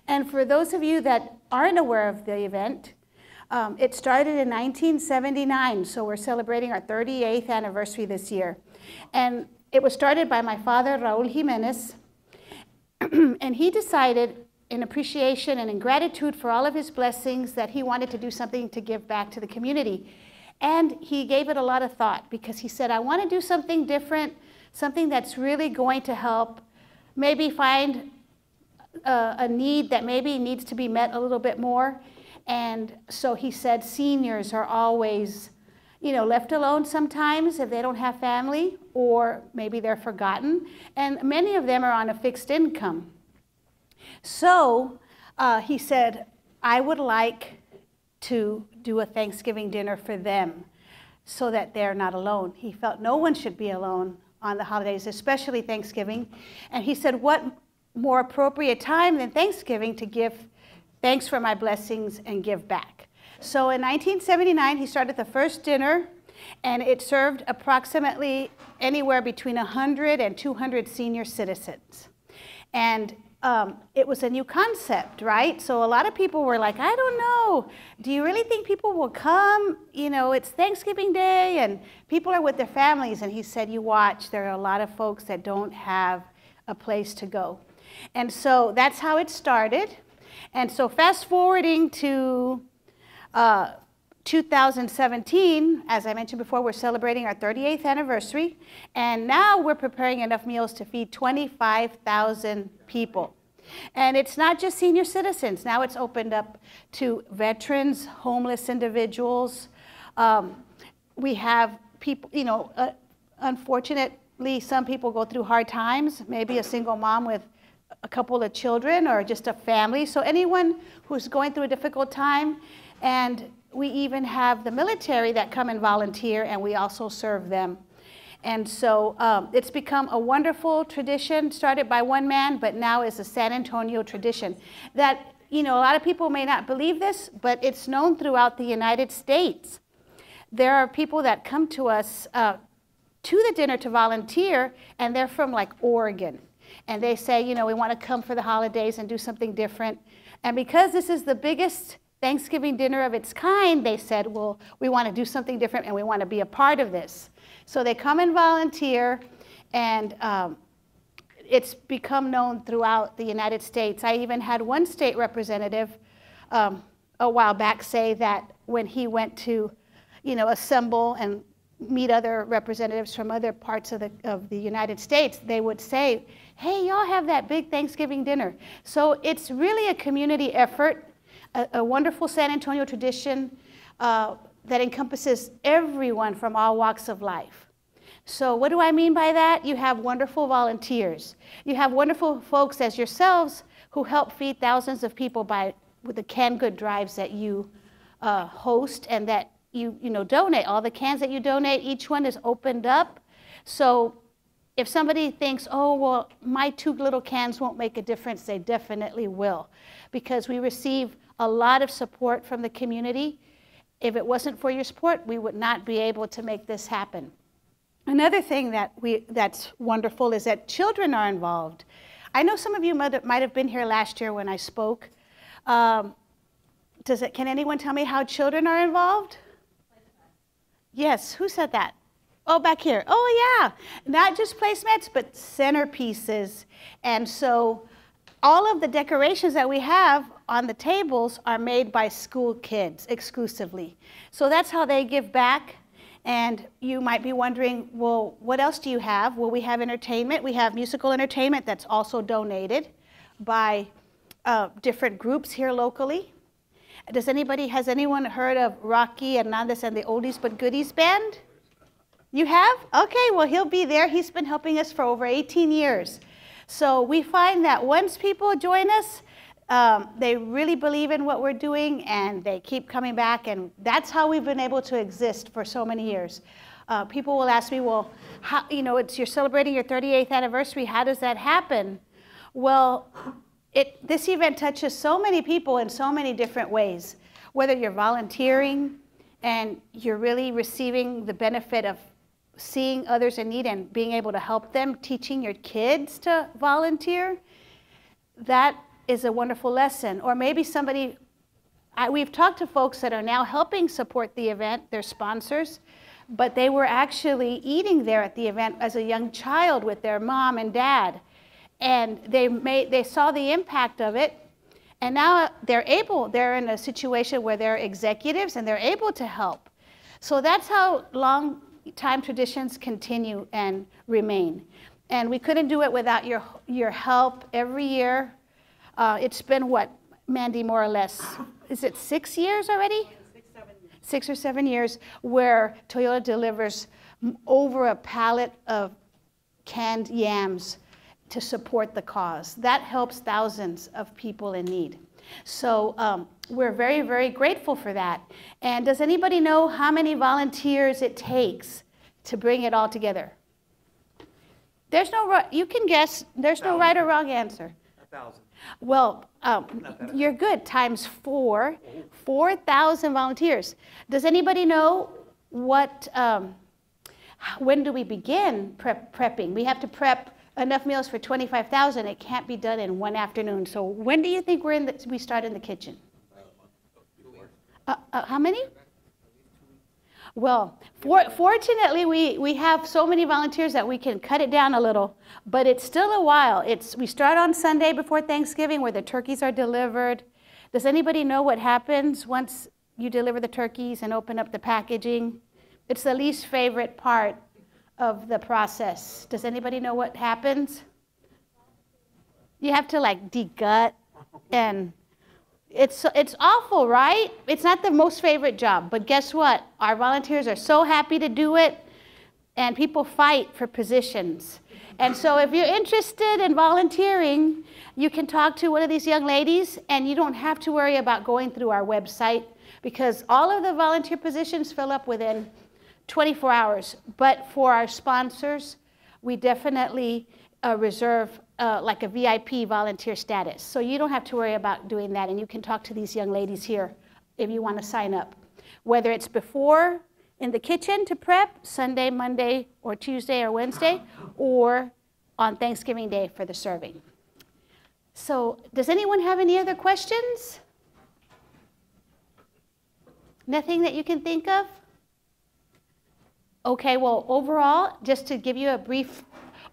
And for those of you that aren't aware of the event, it started in 1979, so we're celebrating our 38th anniversary this year. And it was started by my father, Raul Jimenez, and he decided in appreciation and in gratitude for all of his blessings that he wanted to do something to give back to the community. And he gave it a lot of thought because he said, I want to do something different, something that's really going to help maybe find a need that maybe needs to be met a little bit more. And so he said seniors are always, you know, left alone sometimes if they don't have family, or maybe they're forgotten. And many of them are on a fixed income. So he said, I would like to do a Thanksgiving dinner for them so that they're not alone. He felt no one should be alone on the holidays, especially Thanksgiving. And he said, what more appropriate time than Thanksgiving to give thanks for my blessings and give back. So in 1979, he started the first dinner, and it served approximately anywhere between 100 and 200 senior citizens. And it was a new concept, right? So a lot of people were like, I don't know, do you really think people will come? You know, it's Thanksgiving Day, and people are with their families. And he said, you watch, there are a lot of folks that don't have a place to go. And so that's how it started. And so fast forwarding to 2017, as I mentioned before, we're celebrating our 38th anniversary. And now we're preparing enough meals to feed 25,000 people. And it's not just senior citizens. Now it's opened up to veterans, homeless individuals. We have people, you know, unfortunately, some people go through hard times, maybe a single mom with a couple of children or just a family. So anyone who's going through a difficult time. And we even have the military that come and volunteer, and we also serve them. And so it's become a wonderful tradition, started by one man, but now is a San Antonio tradition that, you know, a lot of people may not believe this, but it's known throughout the United States. There are people that come to us to the dinner to volunteer, and they're from like Oregon. And they say, you know, we want to come for the holidays and do something different. And because this is the biggest Thanksgiving dinner of its kind, they said, well, we want to do something different and we want to be a part of this. So they come and volunteer, and it's become known throughout the United States. I even had one state representative a while back say that when he went to, you know, assemble and meet other representatives from other parts of the United States, they would say, hey, y'all have that big Thanksgiving dinner. So it's really a community effort, a wonderful San Antonio tradition that encompasses everyone from all walks of life. So what do I mean by that? You have wonderful volunteers. You have wonderful folks as yourselves who help feed thousands of people with the canned good drives that you host and that you donate. All the cans that you donate, each one is opened up. So if somebody thinks, oh, well, my 2 little cans won't make a difference, they definitely will, because we receive a lot of support from the community. If it wasn't for your support, we would not be able to make this happen. Another thing that's wonderful is that children are involved. I know some of you might have been here last year when I spoke. Can anyone tell me how children are involved? Yes, who said that? Oh, back here. Oh, yeah. Not just placemats, but centerpieces. And so all of the decorations that we have on the tables are made by school kids exclusively. So that's how they give back. And you might be wondering, well, what else do you have? Well, we have entertainment. We have musical entertainment that's also donated by different groups here locally. Has anyone heard of Rocky Hernandez and the Oldies But Goodies Band? You have? Okay, well, he'll be there. He's been helping us for over 18 years. So we find that once people join us, they really believe in what we're doing, and they keep coming back, and that's how we've been able to exist for so many years. People will ask me, well, how, you're celebrating your 38th anniversary. How does that happen? Well, this event touches so many people in so many different ways, whether you're volunteering and you're really receiving the benefit of seeing others in need and being able to help them, teaching your kids to volunteer. That is a wonderful lesson. Or maybe somebody, we've talked to folks that are now helping support the event, they're sponsors, but they were actually eating there at the event as a young child with their mom and dad. And they saw the impact of it, and now they're in a situation where they're executives and they're able to help. So that's how long time traditions continue and remain. And we couldn't do it without your help every year. It's been what, Mandy, more or less, is it 6 years already? 6, 7 years. 6 or 7 years, where Toyota delivers over a pallet of canned yams to support the cause. That helps thousands of people in need. So we're very, very grateful for that. And does anybody know how many volunteers it takes to bring it all together? There's no, you can guess, there's no right or wrong answer. 1,000. Well, you're good, times 4, 4,000 volunteers. Does anybody know what, when do we begin prepping? We have to prep enough meals for 25,000. It can't be done in one afternoon. So when do you think we start in the kitchen? How many? Well, fortunately, we have so many volunteers that we can cut it down a little, but it's still a while. We start on Sunday before Thanksgiving, where the turkeys are delivered. Does anybody know what happens once you deliver the turkeys and open up the packaging? It's the least favorite part of the process. Does anybody know what happens? You have to like de-gut, and it's awful, right? It's not the most favorite job, but guess what? Our volunteers are so happy to do it, and people fight for positions. And so if you're interested in volunteering, you can talk to one of these young ladies, and you don't have to worry about going through our website, because all of the volunteer positions fill up within 24 hours. But for our sponsors, we definitely reserve like a VIP volunteer status. So you don't have to worry about doing that, and you can talk to these young ladies here if you want to sign up. Whether it's before in the kitchen to prep, Sunday, Monday, or Tuesday or Wednesday, or on Thanksgiving Day for the serving. So does anyone have any other questions? Nothing that you can think of? Okay, well, overall, just to give you a brief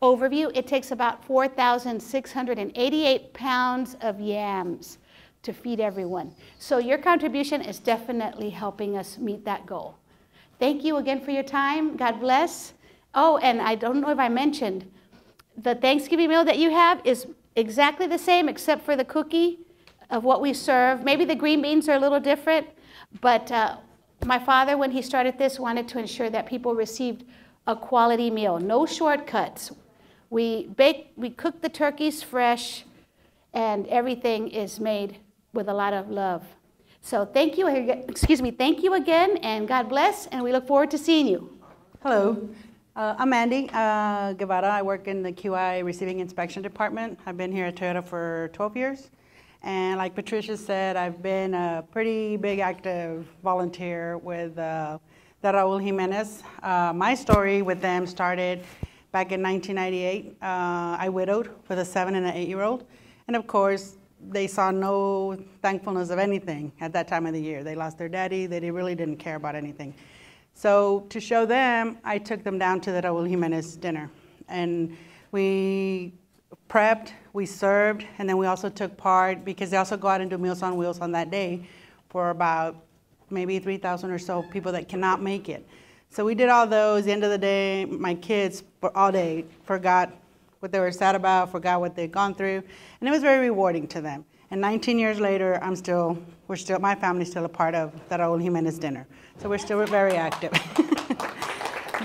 overview, it takes about 4,688 pounds of yams to feed everyone. So your contribution is definitely helping us meet that goal. Thank you again for your time. God bless. Oh, and I don't know if I mentioned, the Thanksgiving meal that you have is exactly the same except for the cookie of what we serve. Maybe the green beans are a little different, but my father, when he started this, wanted to ensure that people received a quality meal, no shortcuts. We cook the turkeys fresh, and everything is made with a lot of love. So thank you, thank you again, and God bless, and we look forward to seeing you. Hello, I'm Mandy Guevara. I work in the QI Receiving Inspection Department. I've been here at Toyota for 12 years. And like Patricia said, I've been a pretty big active volunteer with the Raul Jimenez. My story with them started back in 1998. I widowed with a 7 and an 8-year-old. And of course, they saw no thankfulness of anything at that time of the year. They lost their daddy. They really didn't care about anything. So to show them, I took them down to the Raul Jimenez dinner. And we prepped, we served, and then we also took part, because they also go out and do Meals on Wheels on that day for about maybe 3,000 or so people that cannot make it. So we did all those. At the end of the day, my kids all day forgot what they were sad about, forgot what they'd gone through, and it was very rewarding to them. And 19 years later, my family's still a part of the Raul Jimenez dinner. So we're still very active.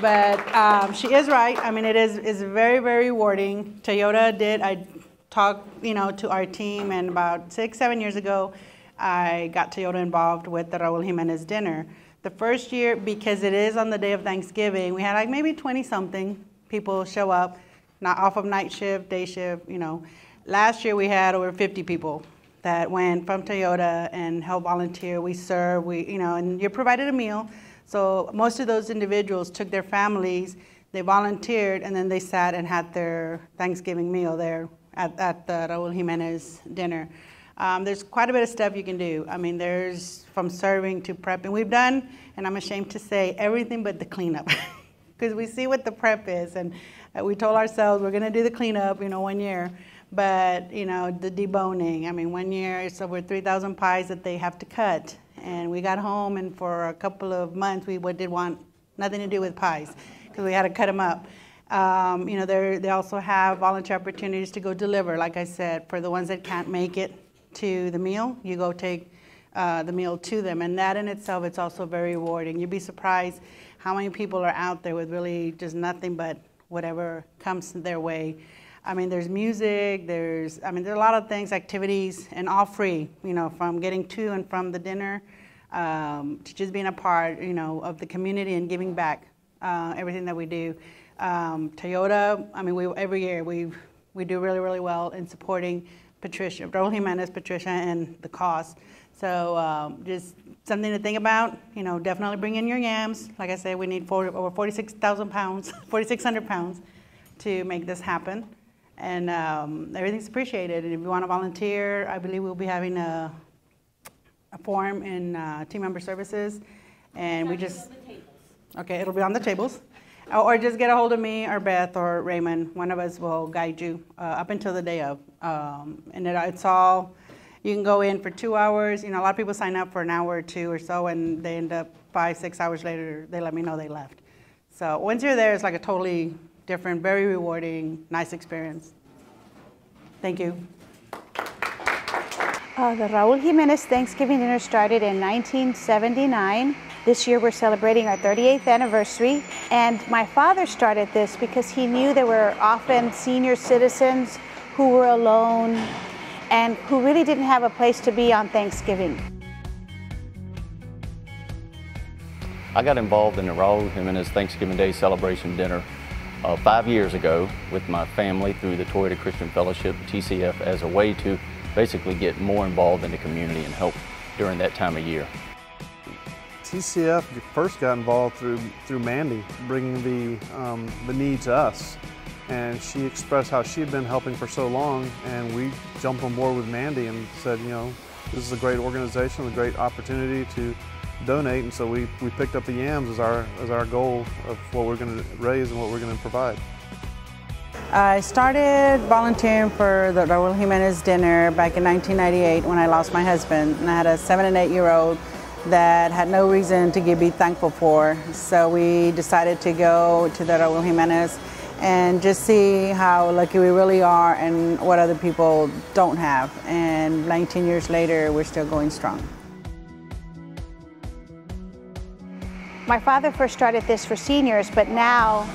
But she is right. I mean, it's very, very rewarding. I talked, to our team, and about 6, 7 years ago, I got Toyota involved with the Raul Jimenez dinner. The first year, because it is on the day of Thanksgiving, we had like maybe 20-something people show up, not off of night shift, day shift, Last year we had over 50 people that went from Toyota and helped volunteer. We serve, and you're provided a meal. So most of those individuals took their families, they volunteered, and then they sat and had their Thanksgiving meal there at the Raul Jimenez dinner. There's quite a bit of stuff you can do. I mean, there's from serving to prepping. We've done, and I'm ashamed to say, everything but the cleanup. Because we see what the prep is, and we told ourselves we're going to do the cleanup, 1 year. But, the deboning, I mean, 1 year, it's over 3,000 pies that they have to cut. And we got home, and for a couple of months, we did want nothing to do with pies, because we had to cut them up. They also have volunteer opportunities to go deliver, like I said, for the ones that can't make it to the meal, you go take the meal to them. And that in itself, it's also very rewarding. You'd be surprised how many people are out there with really just nothing but whatever comes their way. I mean, there's music, there's a lot of things, activities, and all free, from getting to and from the dinner, to just being a part, of the community and giving back everything that we do. Toyota, I mean, every year we do really, really well in supporting Raul Jimenez, Patricia, and the cause. So just something to think about. Definitely bring in your yams. Like I said, we need over 46,000 pounds, 4,600 pounds to make this happen. And everything's appreciated. And if you want to volunteer, I believe we'll be having a forum in team member services. And we just, okay, it'll be on the tables. Or just get a hold of me or Beth or Raymond. One of us will guide you up until the day of. And it's all, you can go in for 2 hours. A lot of people sign up for an hour or two or so, and they end up 5, 6 hours later, they let me know they left. So once you're there, it's like a totally different, very rewarding, nice experience. Thank you. The Raul Jimenez Thanksgiving dinner started in 1979. This year we're celebrating our 38th anniversary, and my father started this because he knew there were often senior citizens who were alone and who really didn't have a place to be on Thanksgiving. I got involved in the Raul Jimenez Thanksgiving Day celebration dinner 5 years ago with my family through the Toyota Christian Fellowship, TCF, as a way to basically get more involved in the community and help during that time of year. TCF first got involved through Mandy, bringing the need to us. And she expressed how she had been helping for so long, and we jumped on board with Mandy and said, this is a great organization, a great opportunity to donate, and so we picked up the yams as our goal of what we're going to raise and what we're going to provide. I started volunteering for the Raul Jimenez dinner back in 1998 when I lost my husband, and I had a 7- and 8-year-old that had no reason to be thankful for. So we decided to go to the Raul Jimenez and just see how lucky we really are and what other people don't have. And 19 years later, we're still going strong. My father first started this for seniors, but now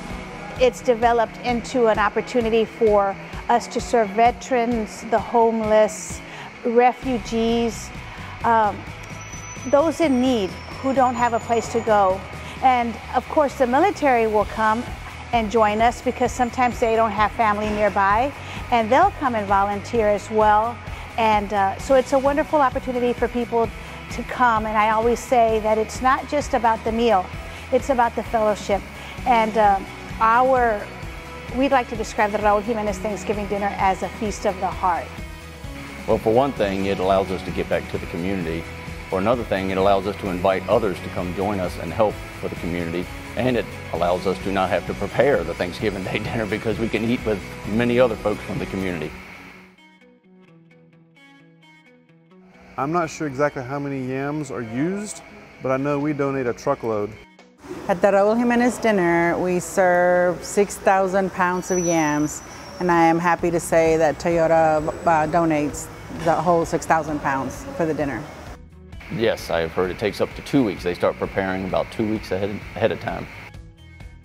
it's developed into an opportunity for us to serve veterans, the homeless, refugees, those in need who don't have a place to go. And of course the military will come and join us because sometimes they don't have family nearby, and they'll come and volunteer as well. And so it's a wonderful opportunity for people to come. And I always say that it's not just about the meal, it's about the fellowship. And we'd like to describe the Raul Jimenez Thanksgiving dinner as a feast of the heart. Well, for one thing, it allows us to get back to the community. For another thing, it allows us to invite others to come join us and help for the community. And it allows us to not have to prepare the Thanksgiving Day dinner because we can eat with many other folks from the community. I'm not sure exactly how many yams are used, but I know we donate a truckload. At the Raul Jimenez dinner, we serve 6,000 pounds of yams, and I am happy to say that Toyota donates the whole 6,000 pounds for the dinner. Yes, I have heard it takes up to 2 weeks. They start preparing about 2 weeks ahead of time.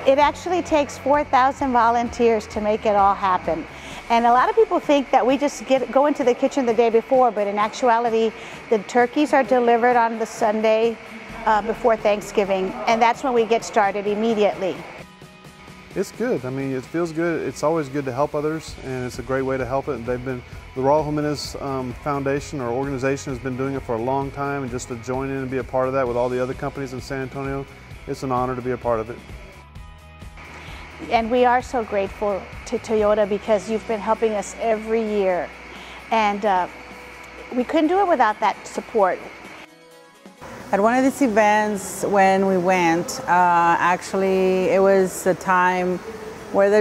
It actually takes 4,000 volunteers to make it all happen. And a lot of people think that we just go into the kitchen the day before, but in actuality, the turkeys are delivered on the Sunday before Thanksgiving, and that's when we get started immediately. It's good. I mean, it feels good. It's always good to help others, and it's a great way to help it. The Raul Jimenez Foundation or organization has been doing it for a long time, and just to join in and be a part of that with all the other companies in San Antonio, it's an honor to be a part of it. And we are so grateful to Toyota because you've been helping us every year. And we couldn't do it without that support. At one of these events when we went, actually it was a time where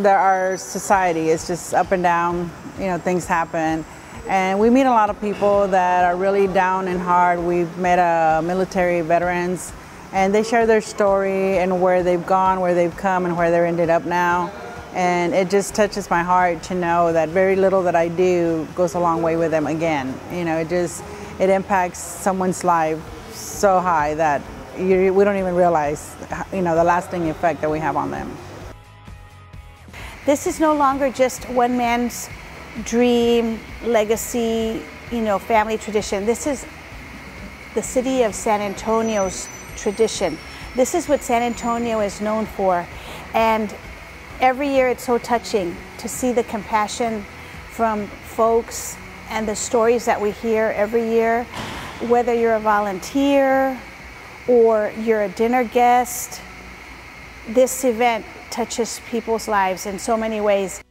our society is just up and down, you know, things happen. And we meet a lot of people that are really down and hard. We've met military veterans, and they share their story and where they've gone, where they've come, and where they're ended up now. And it just touches my heart to know that very little that I do goes a long way with them again. You know, it impacts someone's life so high that we don't even realize, you know, the lasting effect that we have on them. This is no longer just one man's dream, legacy, you know, family tradition. This is the city of San Antonio's tradition. This is what San Antonio is known for. And every year it's so touching to see the compassion from folks and the stories that we hear every year, whether you're a volunteer or you're a dinner guest. This event touches people's lives in so many ways.